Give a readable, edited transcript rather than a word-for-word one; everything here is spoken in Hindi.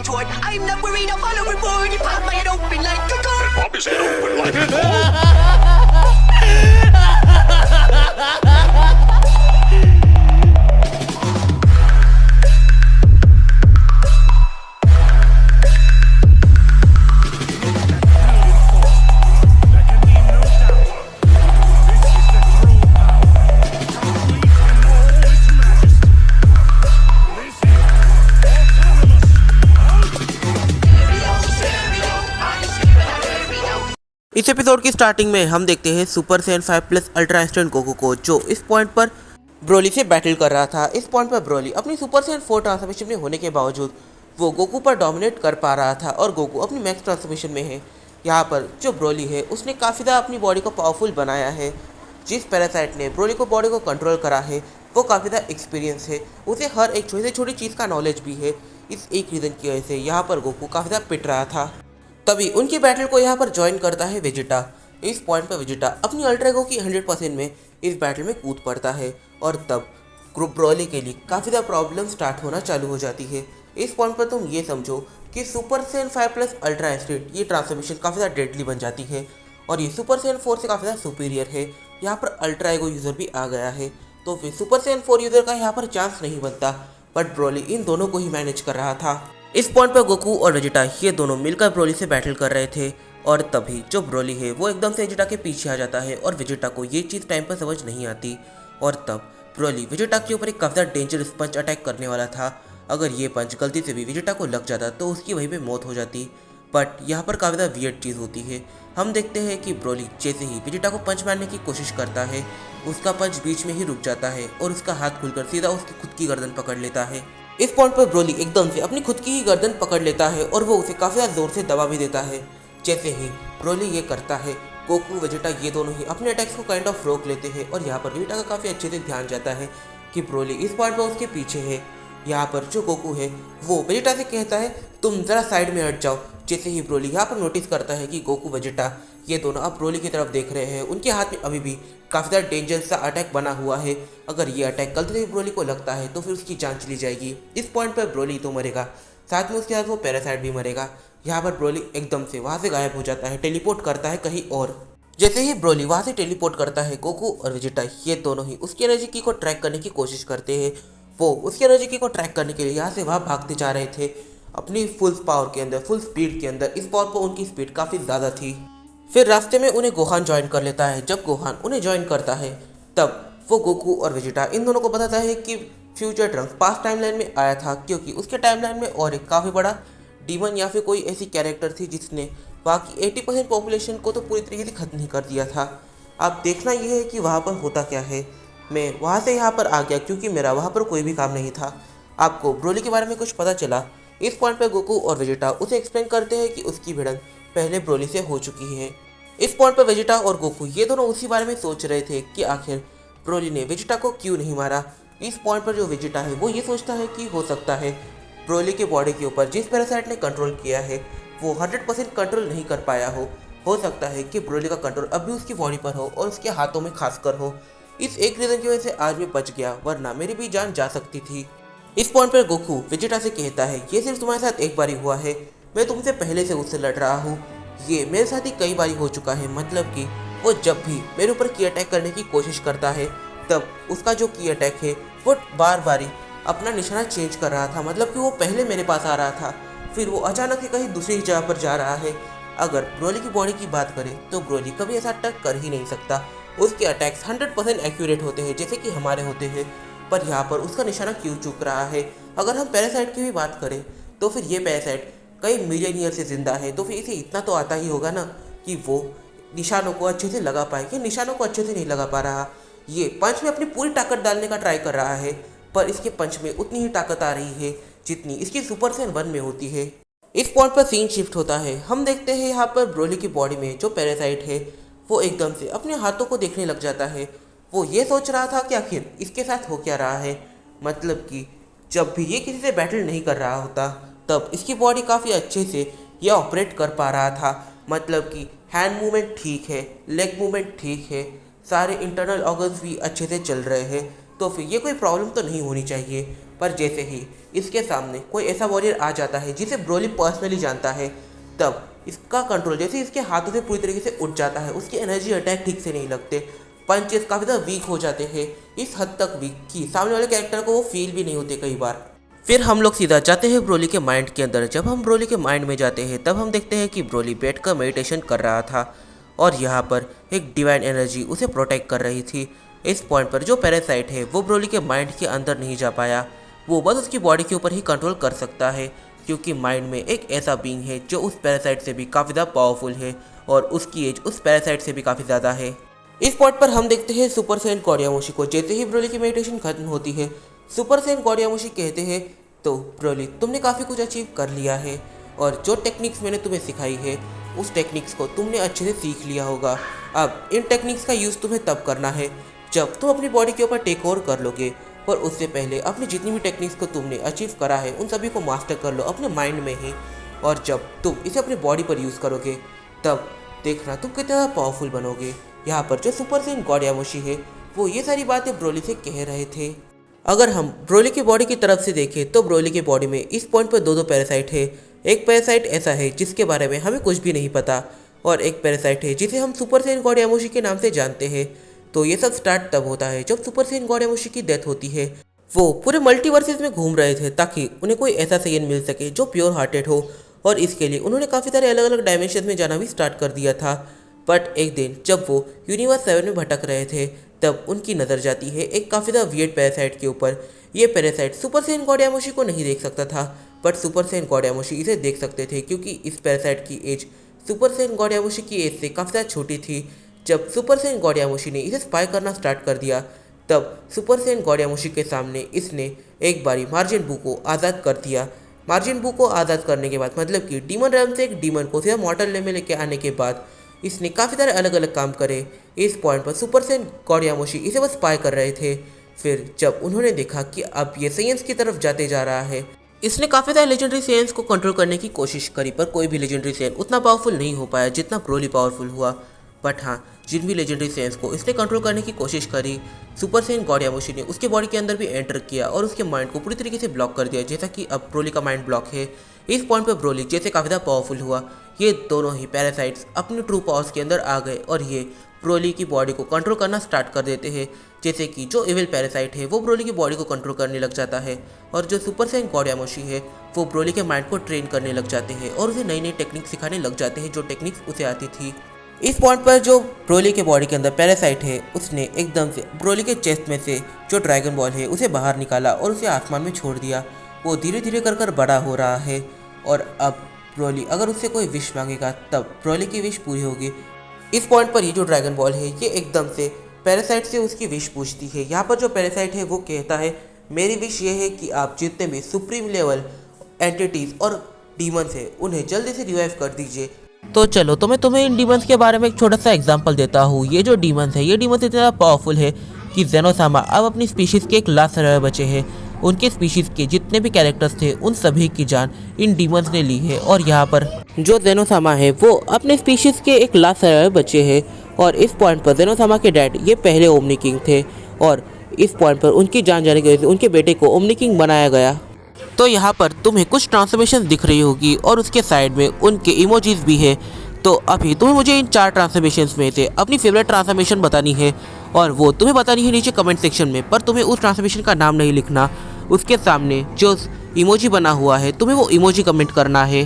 retort. I'm not worried, I'll follow reward. You pop my head open like a gun. Pop his head open like a door. इस एपिसोड की स्टार्टिंग में हम देखते हैं super Saiyan 5 plus ultra instant Goku को, जो इस पॉइंट पर ब्रोली से बैटल कर रहा था। इस पॉइंट पर ब्रोली अपनी सुपर सैयन 4 ट्रांसफॉर्मेशन में होने के बावजूद वो गोकू पर डोमिनेट कर पा रहा था और गोकू अपनी मैक्स ट्रांसफॉर्मेशन में है। यहाँ पर जो ब्रोली है उसने काफ़ी ज़्यादा अपनी बॉडी को पावरफुल बनाया है। जिस पैरासाइट ने ब्रोली को बॉडी को कंट्रोल करा है वो काफ़ी ज़्यादा एक्सपीरियंस है, उसे हर एक छोटी से छोटी चीज़ का नॉलेज भी है। इस एक रीज़न की वजह से यहाँ पर गोकू काफ़ी ज़्यादा पिट रहा था। तभी उनकी बैटल को यहाँ पर ज्वाइन करता है वेजिटा। इस पॉइंट पर वेजिटा अपनी अल्ट्रा ईगो की 100% में इस बैटल में कूद पड़ता है और तब ग्रुप ब्रोली के लिए काफ़ी ज़्यादा प्रॉब्लम स्टार्ट होना चालू हो जाती है। इस पॉइंट पर तुम ये समझो कि super Saiyan 5 plus ultra instant ये ट्रांसफॉर्मेशन काफ़ी ज़्यादा डेडली बन जाती है और ये सुपर सैयन 4 से काफ़ी ज़्यादा सुपीरियर है। यहाँ पर अल्ट्रा ईगो यूज़र भी आ गया है, तो फिर सुपर सैयन 4 यूज़र का यहाँ पर चांस नहीं बनता, बट ब्रोली इन दोनों को ही मैनेज कर रहा था। इस पॉइंट पर गोकू और वेजिटा ये दोनों मिलकर ब्रोली से बैटल कर रहे थे और तभी जो ब्रोली है वो एकदम से वेजिटा के पीछे आ जाता है और वेजिटा को ये चीज़ टाइम पर समझ नहीं आती और तब ब्रोली वेजिटा के ऊपर एक काफ़ी ज़्यादा डेंजरस पंच अटैक करने वाला था। अगर ये पंच गलती से भी वेजिटा को लग जाता तो उसकी वहीं पे मौत हो जाती। बट यहाँ पर काफ़ी ज़्यादा वियर्ड चीज़ होती है। हम देखते हैं कि ब्रोली जैसे ही वेजिटा को पंच मारने की कोशिश करता है उसका पंच बीच में ही रुक जाता है और उसका हाथ खुलकर सीधा उसकी खुद की गर्दन पकड़ लेता है। इस पॉइंट पर ब्रोली एकदम से अपनी खुद की ही गर्दन पकड़ लेता है और वो उसे काफ़ी ज़्यादा ज़ोर से दबा भी देता है। जैसे ही ब्रोली ये करता है गोकू वेजिटा ये दोनों ही अपने अटैक्स को काइंड ऑफ रोक लेते हैं और यहाँ पर वेजिटा का काफ़ी अच्छे से ध्यान जाता है कि ब्रोली इस पॉइंट पर उसके पीछे है। यहाँ पर जो गोकू है वो वेजिटा से कहता है तुम ज़रा साइड में हट जाओ। जैसे ही ब्रोली यहाँ पर नोटिस करता है कि गोकू वेजिटा ये दोनों अब ब्रोली की तरफ देख रहे हैं, उनके हाथ में अभी भी काफ़ी ज़्यादा डेंजरस सा अटैक बना हुआ है। अगर ये अटैक गलती से ब्रोली को लगता है तो फिर उसकी जान चली जाएगी। इस पॉइंट पर ब्रोली तो मरेगा, साथ में उसके साथ वो पैरासाइट भी मरेगा। यहाँ पर ब्रोली एकदम से वहाँ से गायब हो जाता है, टेलीपोर्ट करता है कहीं और। जैसे ही ब्रोली वहाँ से टेलीपोर्ट करता है गोकू और वेजिटा ये दोनों ही उसकी एनर्जी की को ट्रैक करने की कोशिश करते हैं। वो उसकी एनर्जी की को ट्रैक करने के लिए यहाँ से वहाँ भागते जा रहे थे अपनी फुल पावर के अंदर, फुल स्पीड के अंदर। इस पावर पर उनकी स्पीड काफ़ी ज़्यादा थी। फिर रास्ते में उन्हें गोहान ज्वाइन कर लेता है। जब गोहान उन्हें ज्वाइन करता है तब वो गोकू और वेजिटा इन दोनों को बताता है कि फ्यूचर ट्रंक्स पास्ट टाइमलाइन में आया था, क्योंकि उसके टाइमलाइन में और एक काफ़ी बड़ा डीमन या फिर कोई ऐसी कैरेक्टर थी जिसने बाकी 80% पॉपुलेशन को तो पूरी तरीके से खत्म ही कर दिया था। अब देखना यह है कि वहाँ पर होता क्या है। मैं वहाँ से यहाँ पर आ गया क्योंकि मेरा वहाँ पर कोई भी काम नहीं था। आपको ब्रोली के बारे में कुछ पता चला? इस पॉइंट पर गोकू और वेजिटा उसे एक्सप्लेन करते हैं कि उसकी भिड़न पहले ब्रोली से हो चुकी है। इस पॉइंट पर वेजिटा और गोकू ये दोनों उसी बारे में सोच रहे थे कि आखिर ब्रोली ने वेजिटा को क्यों नहीं मारा। इस पॉइंट पर जो वेजिटा है वो ये सोचता है कि हो सकता है ब्रोली के बॉडी के ऊपर जिस पैरासाइट ने कंट्रोल किया है वो 100% कंट्रोल नहीं कर पाया हो सकता है कि ब्रोली का कंट्रोल अभी उसकी बॉडी पर हो और उसके हाथों में खासकर हो। इस एक रीज़न की वजह से आज मैं बच गया, वरना मेरी भी जान जा सकती थी। इस पॉइंट पर गोकू वेजिटा से कहता है ये सिर्फ तुम्हारे साथ एक बार ही हुआ है, मैं तुमसे पहले से उससे लड़ रहा हूँ। ये मेरे साथ ही कई बार हो चुका है, मतलब कि वो जब भी मेरे ऊपर की अटैक करने की कोशिश करता है तब उसका जो की अटैक है वो बार बार ही अपना निशाना चेंज कर रहा था। मतलब कि वो पहले मेरे पास आ रहा था, फिर वो अचानक से कहीं दूसरी जगह पर जा रहा है। अगर ब्रोली की बॉडी की बात करें तो ब्रोली कभी ऐसा अटैक कर ही नहीं सकता। उसके अटैक्स 100% एक्यूरेट होते हैं जैसे कि हमारे होते हैं, पर यहाँ पर उसका निशाना क्यों चूक रहा है। अगर हम पैरासाइट की भी बात करें तो फिर ये पैरासाइट कई मिलियन ईयर से ज़िंदा है, तो फिर इसे इतना तो आता ही होगा ना कि वो निशानों को अच्छे से लगा पाए। ये निशानों को अच्छे से नहीं लगा पा रहा। ये पंच में अपनी पूरी ताकत डालने का ट्राई कर रहा है, पर इसके पंच में उतनी ही ताकत आ रही है जितनी इसकी सुपर सैयन 1 में होती है। इस पॉइंट पर सीन शिफ्ट होता है। हम देखते हैं यहाँ पर ब्रोली की बॉडी में जो पैरासाइट है वो एकदम से अपने हाथों को देखने लग जाता है। वो ये सोच रहा था कि आखिर इसके साथ हो क्या रहा है। मतलब कि जब भी ये किसी से बैटल नहीं कर रहा होता तब इसकी बॉडी काफ़ी अच्छे से ये ऑपरेट कर पा रहा था। मतलब कि हैंड मूवमेंट ठीक है, लेग मूवमेंट ठीक है, सारे इंटरनल ऑर्गन्स भी अच्छे से चल रहे हैं। तो फिर ये कोई प्रॉब्लम तो नहीं होनी चाहिए। पर जैसे ही इसके सामने कोई ऐसा वॉरियर आ जाता है जिसे ब्रोली पर्सनली जानता है, तब इसका कंट्रोल जैसे इसके हाथों से पूरी तरीके से उठ जाता है। उसकी एनर्जी अटैक ठीक से नहीं लगते, पंचेस काफ़ी ज़्यादा वीक हो जाते हैं, इस हद तक वीक कि सामने वाले कैरेक्टर को वो फील भी नहीं होते कई बार। फिर हम लोग सीधा जाते हैं ब्रोली के माइंड के अंदर। जब हम ब्रोली के माइंड में जाते हैं तब हम देखते हैं कि ब्रोली बैठकर मेडिटेशन कर रहा था और यहाँ पर एक डिवाइन एनर्जी उसे प्रोटेक्ट कर रही थी। इस पॉइंट पर जो पैरासाइट है वो ब्रोली के माइंड के अंदर नहीं जा पाया, वो बस उसकी बॉडी के ऊपर ही कंट्रोल कर सकता है, क्योंकि माइंड में एक ऐसा बीइंग है जो उस पैरासाइट से भी काफ़ी ज़्यादा पावरफुल है और उसकी एज उस पैरासाइट से भी काफ़ी ज़्यादा है। इस पॉइंट पर हम देखते हैं सुपर सेन गॉड यामोशी को। जैसे ही ब्रोली की मेडिटेशन खत्म होती है, सुपर सेन गॉड यामोशी कहते हैं, तो ब्रोली तुमने काफ़ी कुछ अचीव कर लिया है और जो टेक्निक्स मैंने तुम्हें सिखाई है उस टेक्निक्स को तुमने अच्छे से सीख लिया होगा। अब इन टेक्निक्स का यूज़ तुम्हें तब करना है जब तुम अपनी बॉडी के ऊपर टेक ओवर कर लोगे, पर उससे पहले अपनी जितनी भी टेक्निक्स को तुमने अचीव करा है उन सभी को मास्टर कर लो अपने माइंड में ही, और जब तुम इसे अपनी बॉडी पर यूज़ करोगे तब देखना तुम कितना ज़्यादा पावरफुल बनोगे। यहाँ पर जो सुपर सेन गॉड यामोशी है वो ये सारी बातें ब्रोली से कह रहे थे। अगर हम ब्रोली की बॉडी की तरफ से देखें तो ब्रोली की बॉडी में इस पॉइंट पर दो पैरासाइट है। एक पैरासाइट ऐसा है जिसके बारे में हमें कुछ भी नहीं पता, और एक पैरासाइट है जिसे हम सुपर सेन गॉड यामोशी के नाम से जानते हैं। तो ये सब स्टार्ट तब होता है जब सुपर सेन गॉड यामोशी की डेथ होती है। वो पूरे मल्टीवर्सेस में घूम रहे थे ताकि उन्हें कोई ऐसा सेयन मिल सके जो प्योर हार्टेड हो, और इसके लिए उन्होंने काफ़ी सारे अलग अलग डायमेंशन में जाना भी स्टार्ट कर दिया था। बट एक दिन जब वो यूनिवर्स 7 में भटक रहे थे तब उनकी नज़र जाती है एक काफ़ी ज़्यादा वियर्ड पैरासाइट के ऊपर। ये पैरासाइट सुपर सेन गॉड यामोशी को नहीं देख सकता था, बट सुपर सेन गॉड यामोशी इसे देख सकते थे, क्योंकि इस पैरासाइट की एज सुपर सेन गॉड यामोशी की एज से काफ़ी ज़्यादा छोटी थी। जब सुपर सेन गॉड यामोशी ने इसे स्पाई करना स्टार्ट कर दिया तब सुपर सेन गॉड यामोशी के सामने इसने एक बारी मार्जिन बू को आज़ाद कर दिया। मार्जिन बू को आज़ाद करने के बाद, मतलब कि डीमन रेल्म से एक डीमन को सीधा मॉर्टल लेवल में लेके आने के बाद इसने काफ़ी सारे अलग अलग काम करे। इस पॉइंट पर सुपर सेन गॉड यामोशी इसे बस स्पाई कर रहे थे। फिर जब उन्होंने देखा कि अब ये सेयंस की तरफ जाते जा रहा है, इसने काफ़ी सारे लेजेंडरी सेयंस को कंट्रोल करने की कोशिश करी, पर कोई भी लेजेंडरी सेयन उतना पावरफुल नहीं हो पाया जितना ब्रोली पावरफुल हुआ। बट हाँ, जिन भी लेजेंडरी सेयंस को इसने कंट्रोल करने की कोशिश करी, सुपर सेन गॉड यामोशी ने उसके बॉडी के अंदर भी एंटर किया और उसके माइंड को पूरी तरीके से ब्लॉक कर दिया, जैसा कि अब ब्रोली का माइंड ब्लॉक है। इस पॉइंट पर ब्रोली जैसे काफ़ी ज़्यादा पावरफुल हुआ, ये दोनों ही पैरासाइट्स अपने ट्रू पावर्स के अंदर आ गए और ये ब्रोली की बॉडी को कंट्रोल करना स्टार्ट कर देते हैं। जैसे कि जो इविल पैरासाइट है वो ब्रोली की बॉडी को कंट्रोल करने लग जाता है, और जो सुपर सेन गॉड यामोशी है वो ब्रोली के माइंड को ट्रेन करने लग जाते हैं और उसे नई नई टेक्निक सिखाने लग जाते हैं जो टेक्निक्स उसे आती थी। इस पॉइंट पर जो ब्रोली के बॉडी के अंदर पैरासाइट है उसने एकदम से ब्रोली के चेस्ट में से जो ड्रैगन बॉल है उसे बाहर निकाला और उसे आसमान में छोड़ दिया। वो धीरे धीरे कर बड़ा हो रहा है, और अब ब्रोली अगर उससे कोई विश मांगेगा तब ब्रोली की विश पूरी होगी। इस पॉइंट पर ये जो ड्रैगन बॉल है ये एकदम से पैरासाइट से उसकी विश पूछती है। यहाँ पर जो पैरासाइट है वो कहता है, मेरी विश ये है कि आप जितने भी सुप्रीम लेवल एंटिटीज़ और डीमंस हैं उन्हें जल्दी से रिवाइव कर दीजिए। तो चलो तो मैं तुम्हें इन डीमंस के बारे में एक छोटा सा एग्जांपल देता हूँ। ये जो डीमंस है ये डीमंस इतना ज़्यादा पावरफुल है कि जेनोसामा अब अपनी स्पीशीज़ के एक लास्ट सर्वाइवर बचे हैं। उनके स्पीशीज़ के जितने भी कैरेक्टर्स थे उन सभी की जान इन डीमंस ने ली है, और यहाँ पर जो जेनोसामा है वो अपने स्पीशीज़ के एक लास्ट सर्वाइवर बचे हैं। और इस पॉइंट पर जेनोसामा के डैड ये पहले ओमनी किंग थे, और इस पॉइंट पर उनकी जान जाने की वजह से उनके बेटे को ओमनी किंग बनाया गया। तो यहाँ पर तुम्हें कुछ ट्रांसफॉर्मेशन दिख रही होगी और उसके साइड में उनके इमोजीज भी है। तो अभी तुम्हें मुझे इन 4 ट्रांसफॉर्मेशंस में से अपनी फेवरेट ट्रांसफॉर्मेशन बतानी है, और वो तुम्हें बतानी है नीचे कमेंट सेक्शन में। पर तुम्हें उस ट्रांसफॉर्मेशन का नाम नहीं लिखना, उसके सामने जो इमोजी बना हुआ है तुम्हें वो इमोजी कमेंट करना है।